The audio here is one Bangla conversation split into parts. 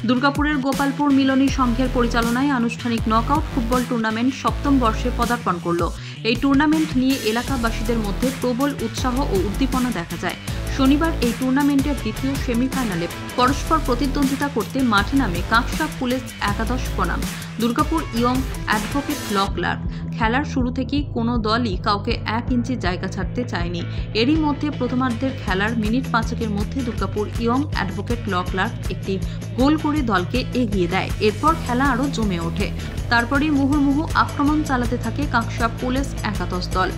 দুর্গাপুরের গোপালপুর মিলনী সংঘের পরিচালনায় আনুষ্ঠানিক নকআউট ফুটবল টুর্নামেন্ট সপ্তম বর্ষে পদার্পণ করল। এই টুর্নামেন্ট নিয়ে এলাকাবাসীদের মধ্যে প্রবল উৎসাহ ও উদ্দীপনা দেখা যায়। শনিবার এই টুর্নামেন্টের দ্বিতীয় সেমিফাইনালে পরস্পর প্রতিদ্বন্দ্বিতা করতে মাঠে নামে কাঁকসা পুলিশ একাদশ বনাম Durgapur young advocate law clerk. খেলার শুরু থেকেই কোনো দলই কাউকে 1 ইঞ্চি জায়গা ছাড়তে চায়নি। এরই মধ্যে প্রথমার্ধের খেলার মিনিট 5 মধ্যে Durgapur young advocate law clerk একটি গোল করে দলকে এগিয়ে দেয়। এরপর খেলা আরও জমে ওঠে। তারপরেই মুহুর্মুহু আক্রমণ চালাতে থাকে কাঁকসা পুলিশ একাদশ দল,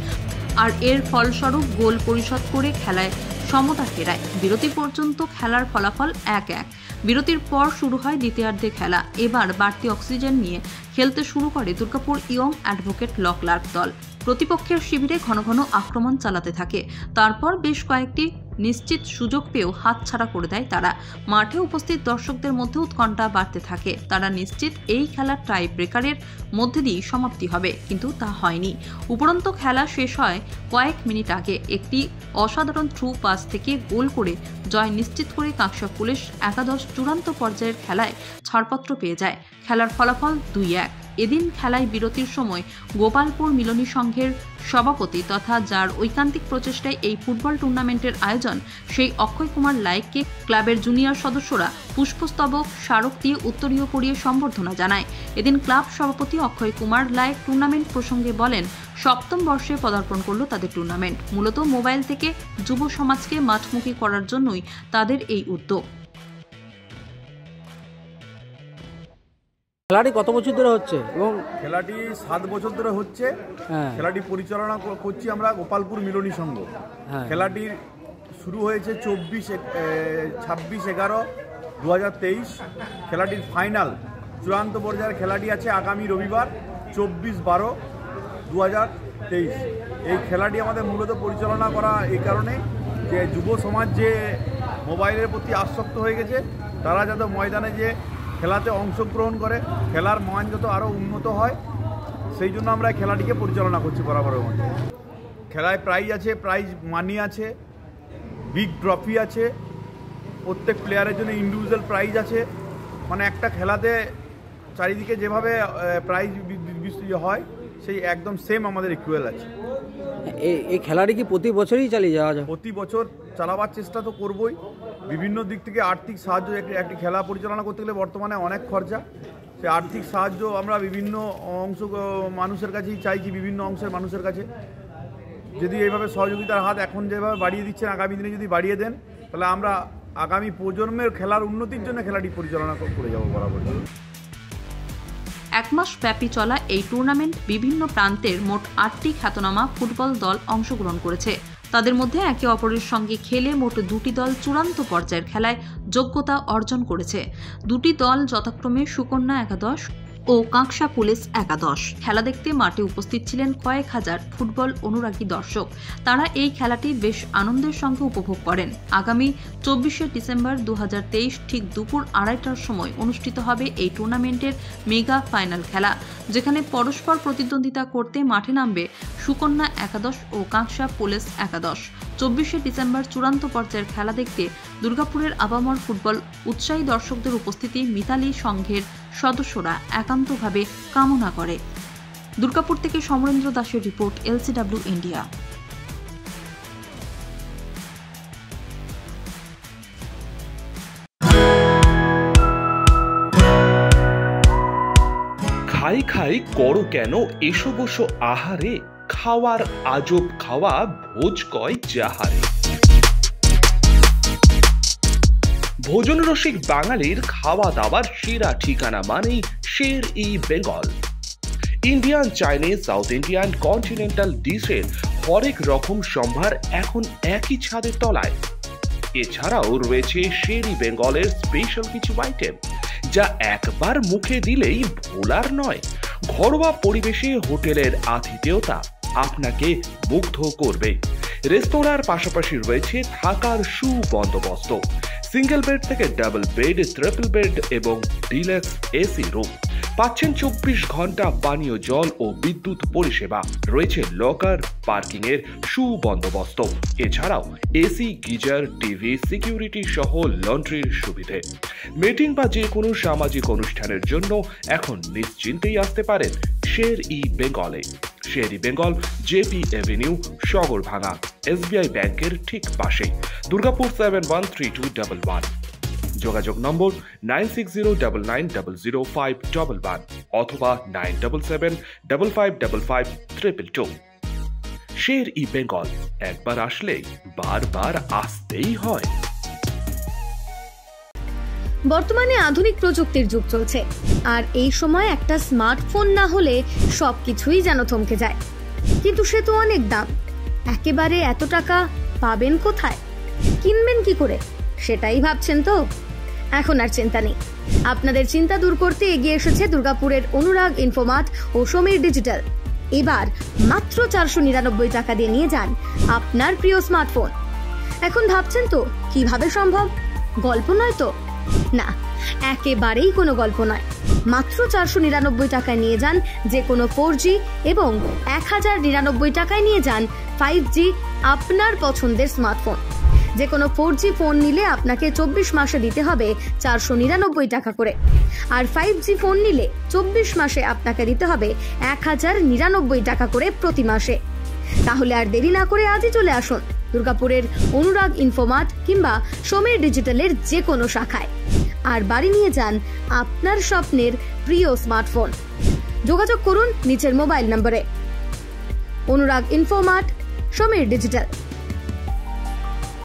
আর এর ফলস্বরূপ গোল পরিশোধ করে খেলায় সমতা ফেরায়। বিরতি পর্যন্ত খেলার ফলাফল 1-1। বিরতির পর শুরু হয় দ্বিতীয়ার্ধে খেলা। এবার বাড়তি অক্সিজেন নিয়ে খেলতে শুরু করে Durgapur young advocate law clerk দল। প্রতিপক্ষের শিবিরে ঘন ঘন আক্রমণ চালাতে থাকে। তারপর বেশ কয়েকটি নিশ্চিত সুযোগ পেয়েও হাতছাড়া করে দেয় তারা। মাঠে উপস্থিত দর্শকদের মধ্যে উৎকণ্ঠা বাড়তে থাকে। তারা নিশ্চিত এই খেলার টাই ব্রেকারের মধ্যে দিয়েই সমাপ্তি হবে, কিন্তু তা হয়নি। উপরন্ত খেলা শেষ হয় কয়েক মিনিট আগে একটি অসাধারণ থ্রু পাস থেকে গোল করে জয় নিশ্চিত করে কাঁকসা পুলিশ একাদশ চূড়ান্ত পর্যায়ের খেলায় ছাড়পত্র পেয়ে যায়। খেলার ফলাফল 2-1। এদিন খেলায় বিরতির সময় গোপালপুর মিলনী সংঘের সভাপতি তথা যার ঐকান্তিক প্রচেষ্টায় এই ফুটবল টুর্নামেন্টের আয়োজন, সেই অক্ষয় কুমার লায়েককে ক্লাবের জুনিয়র সদস্যরা পুষ্পস্তবক স্মারক দিয়ে উত্তরীয় পরিয়ে সম্বর্ধনা জানায়। এদিন ক্লাব সভাপতি অক্ষয় কুমার লায়েক টুর্নামেন্ট প্রসঙ্গে বলেন, সপ্তম বর্ষে পদার্পণ করল তাদের টুর্নামেন্ট। মূলত মোবাইল থেকে যুব সমাজকে মাঠমুখী করার জন্যই তাদের এই উদ্যোগ। খেলাটি কত বছর ধরে হচ্ছে? এবং খেলাটি 7 বছর ধরে হচ্ছে। খেলাটি পরিচালনা করছি আমরা গোপালপুর মিলনী সংঘ। খেলাটি শুরু হয়েছে 26/11/2023। খেলাটির ফাইনাল চূড়ান্ত পর্যায়ের খেলাটি আছে আগামী রবিবার 24/12/2023। এই খেলাটি আমাদের মূলত পরিচালনা করা এই কারণে যে যুব সমাজ যে মোবাইলের প্রতি আসক্ত হয়ে গেছে, তারা যাতে ময়দানে যে খেলাতে অংশগ্রহণ করে, খেলার মান যত আরও উন্নত হয়, সেই জন্য আমরা খেলাটিকে পরিচালনা করছি বরাবরের মধ্যে। খেলায় প্রাইজ আছে, প্রাইজ মানি আছে, বিগ ট্রফি আছে, প্রত্যেক প্লেয়ারের জন্য ইন্ডিভিজুয়াল প্রাইজ আছে। মানে একটা খেলাতে চারিদিকে যেভাবে প্রাইজ হয়, সেই একদম সেম আমাদের ইকুয়াল আছে। এই খেলাটি কি প্রতি বছরই চালিয়ে যাওয়া যায়? প্রতি বছর চালাবার চেষ্টা তো করবই। বিভিন্ন দিক থেকে আর্থিক সাহায্য, একটি খেলা পরিচালনা করতে গেলে বর্তমানে অনেক খরচা। সেই আর্থিক সাহায্য আমরা বিভিন্ন মানুষের কাছেই চাইছি, বিভিন্ন অংশের মানুষের কাছে। যদি এইভাবে সহযোগিতার হাত এখন যেভাবে বাড়িয়ে দিচ্ছেন, আগামী দিনে যদি বাড়িয়ে দেন, তাহলে আমরা আগামী প্রজন্মের খেলার উন্নতির জন্য খেলাটি পরিচালনা করে যাব বরাবর। 1 মাস ব্যাপী চলা এই টুর্নামেন্ট বিভিন্ন প্রান্তের মোট 8টি খ্যাতনামা ফুটবল দল অংশগ্রহণ করেছে। তাদের মধ্যে একে অপরের সঙ্গে খেলে মোট 2টি দল চূড়ান্ত পর্যায়ের খেলায় যোগ্যতা অর্জন করেছে। 2টি দল যথাক্রমে সুকন্যা একাদশ ও কাঁকসা পুলিশ একাদশ। খেলা দেখতে মাঠে উপস্থিত ছিলেন কয়েক হাজার ফুটবল অনুরাগী দর্শক। তারা এই খেলাটি বেশ আনন্দের সঙ্গে উপভোগ করেন। আগামী 24শে ডিসেম্বর 2023 ঠিক দুপুর 2:30টার সময় অনুষ্ঠিত হবে এই টুর্নামেন্টের মেগা ফাইনাল খেলা, যেখানে পরস্পর প্রতিদ্বন্দ্বিতা করতে মাঠে নামবে সুকন্যা একাদশ ও কাঁকসা পুলিশ একাদশ। 24শে ডিসেম্বর চূড়ান্ত পর্যায়ের খেলা দেখতে দুর্গাপুরের আবামর ফুটবল উৎসাহী দর্শকদের উপস্থিতি মিতালি সংঘের সদস্যরা একান্তভাবে কামনা করে। দুর্গাপুর থেকে সমরেন্দ্র দাসের রিপোর্ট, LCW ইন্ডিয়া। খাই খাই করো কেন এসো বসো আহারে, খাওয়ার আজব খাওয়া ভোজ কয় যাহারে। ভোজন রসিক বাঙালির খাওয়া দাওয়ার সেরা ঠিকানা মানেই Sher e Bengal. Indian, Chinese, South Indian, continental ডিশের হরেক রকম সম্ভার এখন একই ছাদের তলায়। এছাড়াও রয়েছে শের-ই বেঙ্গলের স্পেশাল কিছু আইটেম, যা একবার মুখে দিলেই ভোলার নয়। ঘরোয়া পরিবেশে হোটেলের আতিথেয়তা আপনাকে মুগ্ধ করবে। রেস্তোরাঁর পাশাপাশি রয়েছে থাকার সুবন্দোবস্ত। সিঙ্গেল বেড থেকে ডাবল বেড, ট্রিপল বেড এবং ডিলাক্স এসি রুম। পাচ্ছেন 24 ঘন্টা পানীয় জল ও বিদ্যুৎ পরিষেবা, রয়েছে লকার, পার্কিং এর সুবন্দোবস্ত, এছাড়াও এসি, গিজার, টিভি, সিকিউরিটি সহ লন্ড্রির সুবিধে। মিটিং বা যে কোনো সামাজিক অনুষ্ঠানের জন্য এখন নিশ্চিন্তেই আসতে পারেন শের ই বেঙ্গলে। Sher e Bengal JP avenue, Sagarbhanga, SBI ব্যাংকের ঠিক পাশেই, দুর্গাপুর 713211। যোগাযোগ নম্বর 9609900511 অথবা 9775555222। শের ই বেঙ্গল, একবার আসলে বারবার আসতেই হয়। বর্তমানে আধুনিক প্রযুক্তির যুগ চলছে, আর এই সময় একটা স্মার্টফোন না হলে সবকিছুই যেন থমকে যায়। কিন্তু সে তো অনেক দাম, একেবারে এত টাকা পাবেন কোথায়, কিনবেন কি করে, সেটাই ভাবছেন তো? এখন আর চিন্তা নেই, আপনাদের চিন্তা দূর করতে এগিয়ে এসেছে দুর্গাপুরের অনুরাগ ইনফোমার্ট ও সমীর ডিজিটাল। এবার মাত্র 499 টাকা দিয়ে নিয়ে যান আপনার প্রিয় স্মার্টফোন। এখন ভাবছেন তো কিভাবে সম্ভব, গল্প নয় তো? না, একেবারেই কোনো গল্প নয়। মাত্র 499 টাকায় নিয়ে যান যে কোনো 4G এবং 1099 টাকায় নিয়ে যান 5G আপনার পছন্দের স্মার্টফোন। যে কোনো 4G ফোন নিলে আপনাকে 24 মাসে দিতে হবে 499 টাকা করে, আর 5G ফোন নিলে 24 মাসে আপনাকে দিতে হবে 1099 টাকা করে প্রতি মাসে। তাহলে আর দেরি না করে আজই চলে আসুন দুর্গাপুরের অনুরাগ ইনফোমার্ট কিংবা সমীর ডিজিটালের যে কোনো শাখায়, আর বাড়ি নিয়ে যান আপনার স্বপ্নের প্রিয় স্মার্টফোন। যোগাযোগ করুন নিচের মোবাইল নম্বরে। অনুরাগ ইনফোমার্ট, সমীর ডিজিটাল।